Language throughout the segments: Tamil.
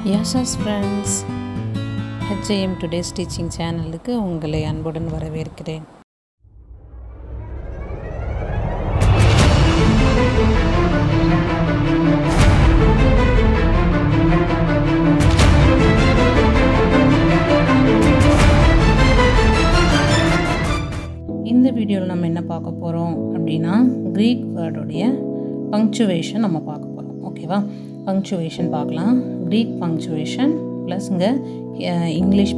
Yes, friends. HIM Today's Teaching சேனலுக்கு உங்களை அன்புடன் வரவேற்கிறேன். இந்த வீடியோவில் நம்ம என்ன பார்க்க போகிறோம் அப்படின்னா க்ரீக் வேர்டுடைய பங்க்சுவேஷன் நம்ம பார்க்க போகிறோம். ஓகேவா? பங்க்சுவேஷன் பார்க்கலாம். க்ரீக் பங்க்சுவேஷன் ப்ளஸ் இங்கே இங்கிலீஷ்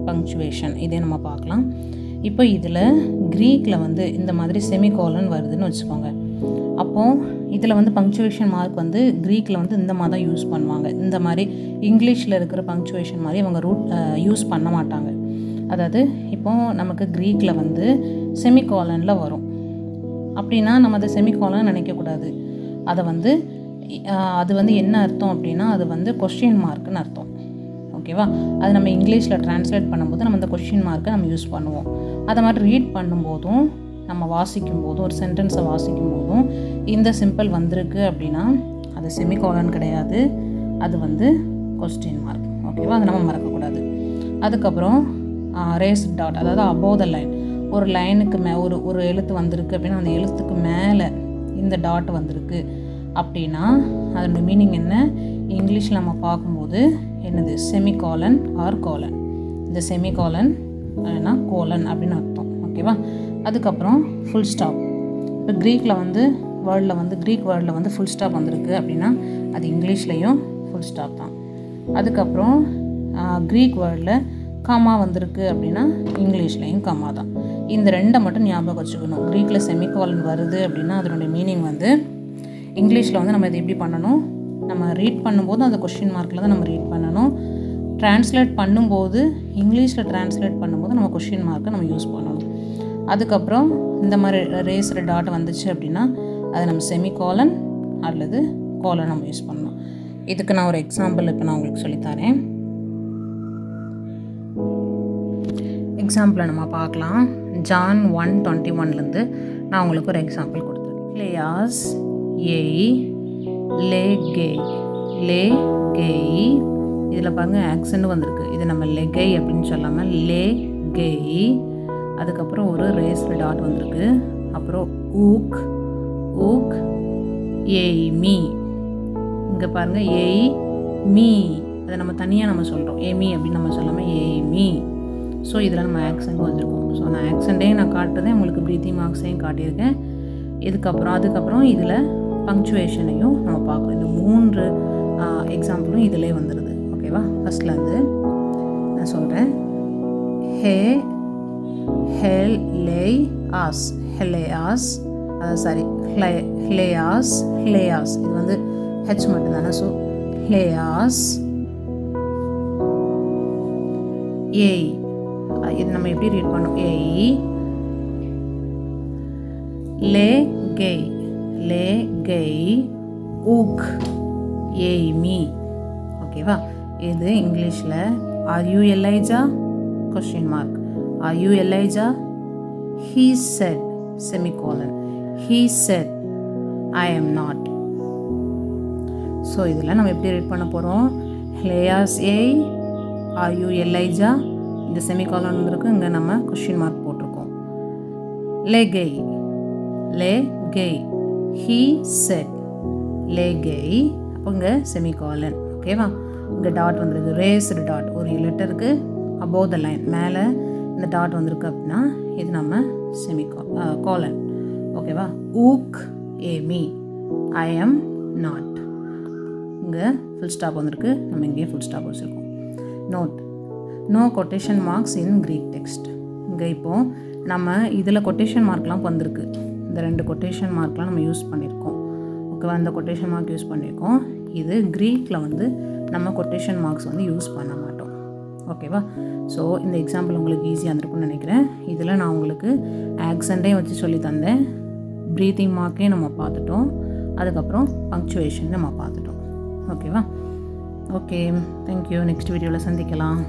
பங்க்சுவேஷன் இதே நம்ம பார்க்கலாம். இப்போ இதில் க்ரீக்கில் வந்து இந்த மாதிரி செமிகோலன் வருதுன்னு வச்சுக்கோங்க. அப்போது இதில் வந்து பங்க்சுவேஷன் மார்க் வந்து க்ரீக்கில் வந்து இந்த மாதிரி தான் யூஸ் பண்ணுவாங்க. இந்த மாதிரி இங்கிலீஷில் இருக்கிற பங்க்சுவேஷன் மாதிரி அவங்க யூஸ் பண்ண மாட்டாங்க. அதாவது இப்போது நமக்கு க்ரீக்கில் வந்து செமிகோலனில் வரும் அப்படின்னா நம்ம அதை செமிகோலன் நினைக்கக்கூடாது. அது வந்து என்ன அர்த்தம் அப்படின்னா அது வந்து கொஸ்டின் மார்க்குன்னு அர்த்தம். ஓகேவா? அது நம்ம இங்கிலீஷில் ட்ரான்ஸ்லேட் பண்ணும்போது நம்ம அந்த கொஸ்டின் மார்க்கை நம்ம யூஸ் பண்ணுவோம். அதை மாதிரி ரீட் பண்ணும்போதும் நம்ம வாசிக்கும் போதும் ஒரு சென்டென்ஸை வாசிக்கும் போதும் இந்த சிம்பிள் வந்திருக்கு அப்படின்னா அது செமிகோலன் கிடையாது, அது வந்து கொஸ்டின் மார்க். ஓகேவா? அதை நம்ம மறக்கக்கூடாது. அதுக்கப்புறம் ரேஸ் டாட், அதாவது அபோவ் த லைன், ஒரு லைனுக்கு ஒரு எழுத்து வந்திருக்கு அப்படின்னா அந்த எழுத்துக்கு மேலே இந்த டாட் வந்திருக்கு அப்படின்னா அதோட மீனிங் என்ன? இங்கிலீஷில் நம்ம பார்க்கும்போது என்னது? Semicolon or colon. இந்த செமிகாலன் கோலன் அப்படின்னு அர்த்தம். ஓகேவா? அதுக்கப்புறம் ஃபுல் ஸ்டாப். இப்போ க்ரீக் வேர்டில் வந்து ஃபுல் ஸ்டாப் வந்திருக்கு அப்படின்னா அது இங்கிலீஷ்லேயும் ஃபுல் ஸ்டாப் தான். அதுக்கப்புறம் க்ரீக் வேர்டில் காமா வந்திருக்கு அப்படின்னா இங்கிலீஷ்லேயும் காமா தான். இந்த ரெண்டை மட்டும் ஞாபகம் வச்சுக்கணும். க்ரீக்கில் செமிகாலன் வருது அப்படின்னா அதனுடைய மீனிங் வந்து இங்கிலீஷில் வந்து நம்ம இது எப்படி பண்ணணும்? நம்ம ரீட் பண்ணும்போது அந்த கொஸ்டின் மார்க்கில் தான் நம்ம ரீட் பண்ணணும். ட்ரான்ஸ்லேட் பண்ணும்போது இங்கிலீஷில் ட்ரான்ஸ்லேட் பண்ணும்போது நம்ம கொஸ்டின் மார்க்கை நம்ம யூஸ் பண்ணணும். அதுக்கப்புறம் இந்த மாதிரி ரேஸ்டு டாட் வந்துச்சு அப்படின்னா அது நம்ம செமிகாலன் அல்லது கோலன் நம்ம யூஸ் பண்ணணும். இதுக்கு நான் ஒரு எக்ஸாம்பிள் இப்போ நான் உங்களுக்கு சொல்லித்தரேன். எக்ஸாம்பிளை நம்ம பார்க்கலாம். ஜான் 1:21 நான் உங்களுக்கு ஒரு எக்ஸாம்பிள் கொடுத்துருக்கேன். லேயாஸ் ஏய் லே கெய் இதில் பாருங்கள் ஆக்சன்ட் வந்திருக்கு. இது நம்ம லெகை அப்படின்னு சொல்லாமல் லே கெய். அதுக்கப்புறம் ஒரு ரேஸ்டு டாட் வந்திருக்கு. அப்புறம் ஊக் ஏய் மீ. இங்கே பாருங்கள் ஏய் மீ, அதை நம்ம தனியாக நம்ம சொல்கிறோம். ஏமி அப்படின்னு நம்ம சொல்லாமல் ஏய் மீ. ஸோ இதில் நம்ம ஆக்சன்ட் வந்திருக்கோம். ஸோ நான் ஆக்சண்ட்டையும் நான் காட்டுறதேன், உங்களுக்கு ப்ரீத்திங் மார்க்ஸையும் காட்டியிருக்கேன். அதுக்கப்புறம் இதில் பங்க்சுவேஷனையும் நம்ம பார்க்குறோம். இந்த 3 எக்ஸாம்பிளும் இதிலே வந்துடுது. ஓகேவா? ஃபஸ்ட்லேருந்து நான் சொல்கிறேன். ஹ்லேயாஸ் இது வந்து ஹெச் மட்டும்தானே. ஸோ ஹ்லேயாஸ் ஏய், இது நம்ம எப்படி ரீட் பண்ணோம்? ஏய் லே கெய் ஊக் ஏய் மீ. ஓகேவா? இது இங்கிலீஷில் are you Elijah question mark. Are you Elijah? He set semicolon. He set I am not. So இதில் நம்ம எப்படி ரீட் பண்ண போகிறோம்? ஹ்லேயாஸ் ஏய் ஆர் யூ எலைஜா, இந்த செமிகாலன் வந்திருக்கு, இங்கே நம்ம கொஸ்டின் மார்க் போட்டிருக்கோம். லே கெய் ஹீ செட் லே கெய். அப்போ இங்கே செமிகாலன். ஓகேவா? இங்கே டாட் வந்திருக்கு, ரேஸ்டு டாட், ஒரு லெட்டருக்கு அபோவ் த லைன் மேலே இந்த டாட் வந்திருக்கு அப்படின்னா இது நம்ம கோலன். ஓகேவா? ஊக் ஏமி ஐ எம் நாட். இங்கே ஃபுல் ஸ்டாப் வந்திருக்கு, நம்ம இங்கேயே ஃபுல் ஸ்டாப் வச்சுருக்கோம். Note: no quotation marks in Greek text. இங்கே இப்போது நம்ம இதில் கொட்டேஷன் மார்க்லாம் வந்திருக்கு. இந்த 2 கொட்டேஷன் மார்க்லாம் நம்ம யூஸ் பண்ணியிருக்கோம். ஓகேவா? இந்த கொட்டேஷன் மார்க் யூஸ் பண்ணியிருக்கோம். இது க்ரீக்கில் வந்து நம்ம கொட்டேஷன் மார்க்ஸ் வந்து யூஸ் பண்ண மாட்டோம். ஓகேவா? ஸோ இந்த எக்ஸாம்பிள் உங்களுக்கு ஈஸியாக இருந்திருக்கும்னு நினைக்கிறேன். இதில் நான் உங்களுக்கு ஆக்சண்ட்டையும் வச்சு சொல்லி தந்தேன், ப்ரீத்திங் மார்க்கையும் நம்ம பார்த்துட்டோம், அதுக்கப்புறம் பங்க்சுவேஷன் நம்ம பார்த்துட்டோம். ஓகேவா? Okay, thank you. நெக்ஸ்ட் வீடியோவில் சந்திக்கலாம்.